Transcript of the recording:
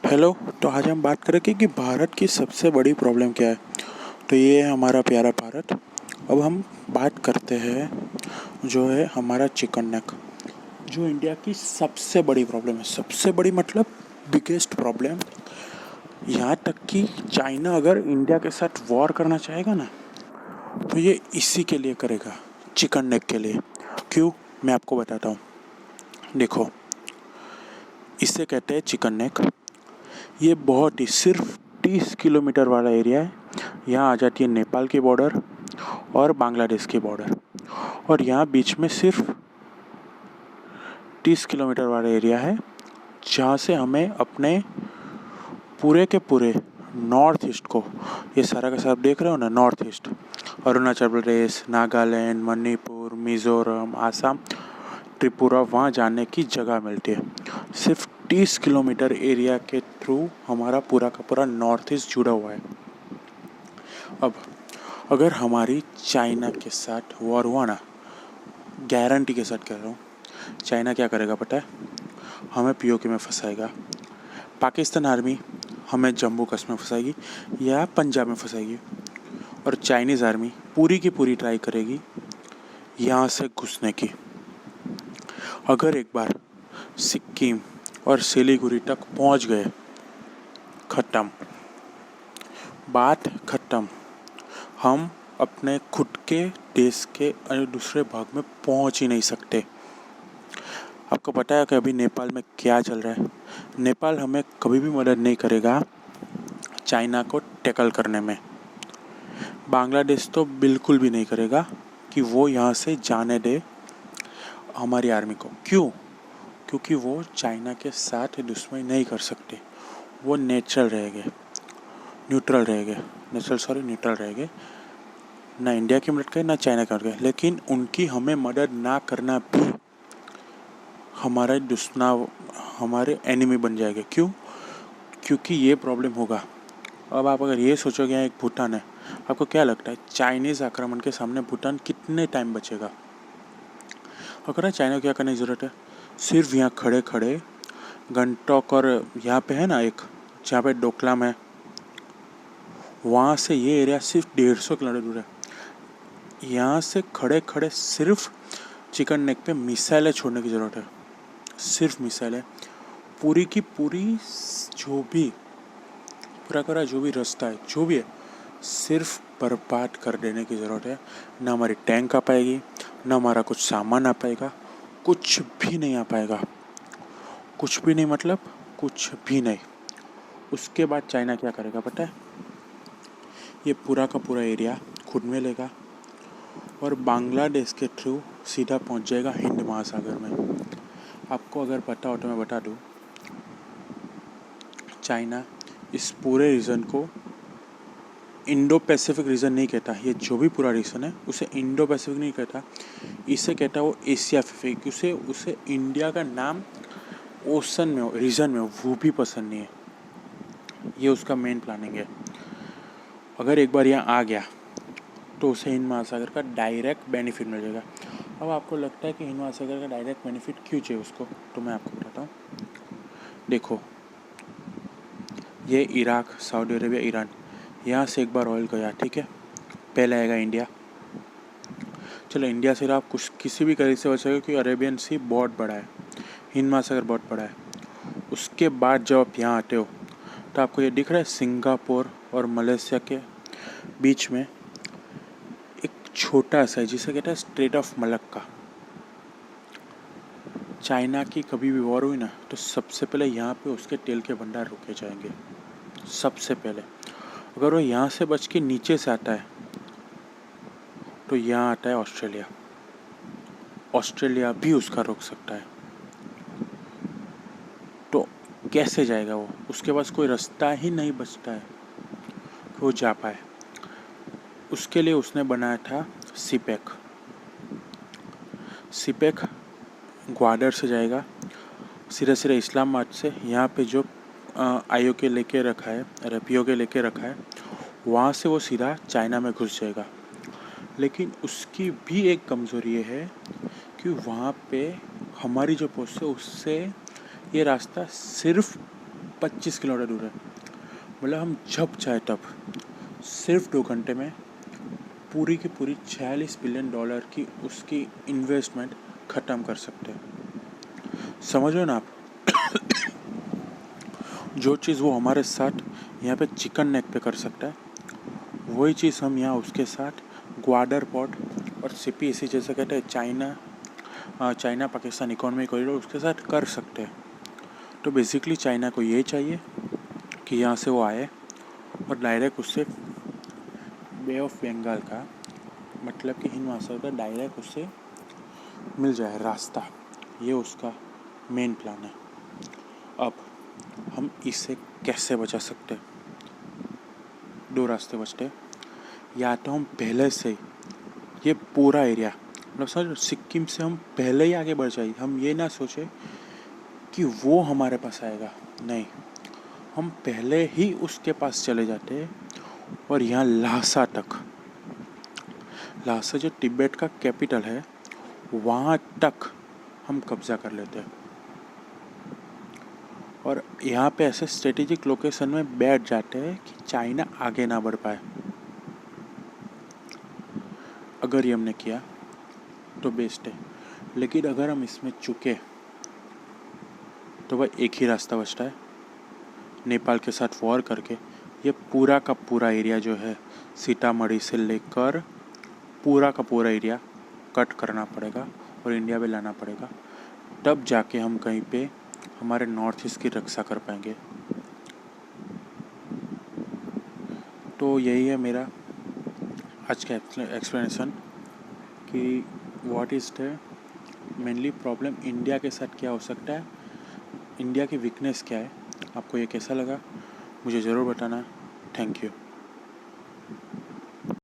Hello. तो आज हम बात करेंगे कि भारत की सबसे बड़ी प्रॉब्लम क्या है। तो ये है हमारा प्यारा भारत। अब हम बात करते हैं जो है हमारा चिकन नेक, जो इंडिया की सबसे बड़ी प्रॉब्लम है। सबसे बड़ी मतलब बिगेस्ट प्रॉब्लम। यहाँ तक कि चाइना अगर इंडिया के साथ वॉर करना चाहेगा ना, तो ये इसी के लिए करेगा, चिकन नेक के लिए। क्यों, मैं आपको बताता हूँ। देखो, इसे कहते हैं चिकन नेक। ये बहुत ही सिर्फ 30 किलोमीटर वाला एरिया है। यहाँ आ जाती है नेपाल की बॉर्डर और बांग्लादेश की बॉर्डर, और यहाँ बीच में सिर्फ 30 किलोमीटर वाला एरिया है, जहाँ से हमें अपने पूरे के पूरे नॉर्थ ईस्ट को, ये सारा का सब देख रहे हो ना, नॉर्थ ईस्ट, अरुणाचल प्रदेश, नागालैंड, मणिपुर, मिज़ोरम, आसाम, त्रिपुरा, वहाँ जाने की जगह मिलती है। सिर्फ 30 किलोमीटर एरिया के थ्रू हमारा पूरा का पूरा नॉर्थ ईस्ट जुड़ा हुआ है। अब अगर हमारी चाइना के साथ वॉर हुआ ना, गारंटी के साथ कह रहा हूँ, चाइना क्या करेगा पता है? हमें पीओके में फंसाएगा। पाकिस्तान आर्मी हमें जम्मू कश्मीर में फंसाएगी या पंजाब में फंसाएगी, और चाइनीज़ आर्मी पूरी की पूरी ट्राई करेगी यहाँ से घुसने की। अगर एक बार सिक्किम और सिलीगुड़ी तक पहुँच गए, खत्म, बात खत्म। हम अपने खुद के देश के दूसरे भाग में पहुंच ही नहीं सकते। आपको पता है कि अभी नेपाल में क्या चल रहा है? नेपाल हमें कभी भी मदद नहीं करेगा चाइना को टैकल करने में। बांग्लादेश तो बिल्कुल भी नहीं करेगा कि वो यहाँ से जाने दे हमारी आर्मी को। क्यों? क्योंकि वो चाइना के साथ दुश्मनी नहीं कर सकते। वो न्यूट्रल रहेंगे। ना इंडिया की मदद करें ना चाइना की मदद करें, लेकिन उनकी हमें मदद ना करना भी हमारे एनिमी बन जाएगा। क्यों? क्योंकि ये प्रॉब्लम होगा। अब आप अगर ये सोचोगे यहाँ एक भूटान है, आपको क्या लगता है चाइनीज़ आक्रमण के सामने भूटान कितने टाइम बचेगा? अगर चाइना को क्या करने की ज़रूरत है? सिर्फ यहाँ खड़े खड़े गंगटोक, और यहाँ पे है ना एक, जहाँ पे डोकलाम है, वहाँ से ये एरिया सिर्फ 150 किलोमीटर दूर है। यहाँ से खड़े खड़े सिर्फ चिकन नेक पे मिसाइलें छोड़ने की ज़रूरत है। सिर्फ मिसाइलें, पूरी की पूरी जो भी रास्ता है, जो भी है, सिर्फ बर्बाद कर देने की ज़रूरत है। ना हमारी टैंक आ पाएगी, ना हमारा कुछ सामान आ पाएगा, कुछ भी नहीं आ पाएगा। कुछ भी नहीं मतलब कुछ भी नहीं। उसके बाद चाइना क्या करेगा पता है? ये पूरा का पूरा एरिया खुद में लेगा और बांग्लादेश के थ्रू सीधा पहुंच जाएगा हिंद महासागर में। आपको अगर पता हो तो मैं बता दूं, चाइना इस पूरे रीजन को इंडो पैसिफिक रीजन नहीं कहता। ये जो भी पूरा रीजन है उसे इंडो पैसिफिक नहीं कहता, इसे कहता वो एशिया पैसिफिक। उसे इंडिया का नाम ओशन में हो, रीजन में हो, वो भी पसंद नहीं है। ये उसका मेन प्लानिंग है। अगर एक बार यहाँ आ गया तो उसे हिंद महासागर का डायरेक्ट बेनिफिट मिल जाएगा। अब आपको लगता है कि हिंद महासागर का डायरेक्ट बेनिफिट क्यों चाहिए उसको, तो मैं आपको बताता हूँ। देखो, ये इराक, सऊदी अरेबिया, ईरान, यहाँ से एक बार ऑयल गया, ठीक है, पहले आएगा इंडिया। चलो, इंडिया से आप कुछ किसी भी करीब से बचेगा क्योंकि अरेबियन सी बहुत बड़ा है, हिंद महासागर बहुत बड़ा है। उसके बाद जब आप यहाँ आते हो तो आपको ये दिख रहा है सिंगापुर और मलेशिया के बीच में एक छोटा सा है जिसे कहता है स्ट्रेट ऑफ मलक्का। चाइना की कभी भी वॉर हुई ना, तो सबसे पहले यहाँ पे उसके तेल के भंडार रुके जाएंगे। सबसे पहले अगर वो यहाँ से बच के नीचे से आता है तो यहाँ आता है ऑस्ट्रेलिया। ऑस्ट्रेलिया भी उसका रोक सकता है। तो कैसे जाएगा वो? उसके पास कोई रास्ता ही नहीं बचता है कि वो जा पाए। उसके लिए उसने बनाया था सीपेक। ग्वादर से जाएगा सीधे सीधे इस्लामाबाद से, यहाँ पे जो पीओके लेके रखा है, वहाँ से वो सीधा चाइना में घुस जाएगा। लेकिन उसकी भी एक कमज़ोरी ये है कि वहाँ पे हमारी जो पोस्ट है उससे ये रास्ता सिर्फ 25 किलोमीटर दूर है। मतलब हम जब चाहे तब सिर्फ 2 घंटे में पूरी की पूरी $46 बिलियन की उसकी इन्वेस्टमेंट ख़त्म कर सकते हैं। समझ रहे हो ना आप? जो चीज़ वो हमारे साथ यहाँ पे चिकन नेक पे कर सकता है, वही चीज़ हम यहाँ उसके साथ ग्वाडर पोर्ट और CPEC जैसे कहते हैं चाइना पाकिस्तान इकोनॉमिक कॉरिडोर, उसके साथ कर सकते हैं। तो बेसिकली चाइना को ये चाहिए कि यहाँ से वो आए और डायरेक्ट उससे बे ऑफ बंगाल का, मतलब कि हिंद महासागर का डायरेक्ट उससे मिल जाए रास्ता। ये उसका मेन प्लान है। अब हम इसे कैसे बचा सकते हैं? 2 रास्ते बचते हैं। या तो हम पहले से ये पूरा एरिया, मतलब समझ, सिक्किम से हम पहले ही आगे बढ़ जाए। हम ये ना सोचे कि वो हमारे पास आएगा, नहीं, हम पहले ही उसके पास चले जाते हैं और यहाँ ल्हासा जो तिब्बत का कैपिटल है, वहाँ तक हम कब्जा कर लेते हैं और यहाँ पे ऐसे स्ट्रेटेजिक लोकेशन में बैठ जाते हैं कि चाइना आगे ना बढ़ पाए। अगर ये हमने किया तो बेस्ट है, लेकिन अगर हम इसमें चुके तो वह एक ही रास्ता बचता है, नेपाल के साथ वॉर करके ये पूरा का पूरा एरिया जो है सीतामढ़ी से लेकर पूरा का पूरा एरिया कट करना पड़ेगा और इंडिया में लाना पड़ेगा। तब जाके हम कहीं पे हमारे नॉर्थ ईस्ट की रक्षा कर पाएंगे। तो यही है मेरा आज का एक्सप्लेनेशन कि what is the mainly problem India के साथ क्या हो सकता है, इंडिया की वीकनेस क्या है। आपको ये कैसा लगा मुझे ज़रूर बताना। Thank you.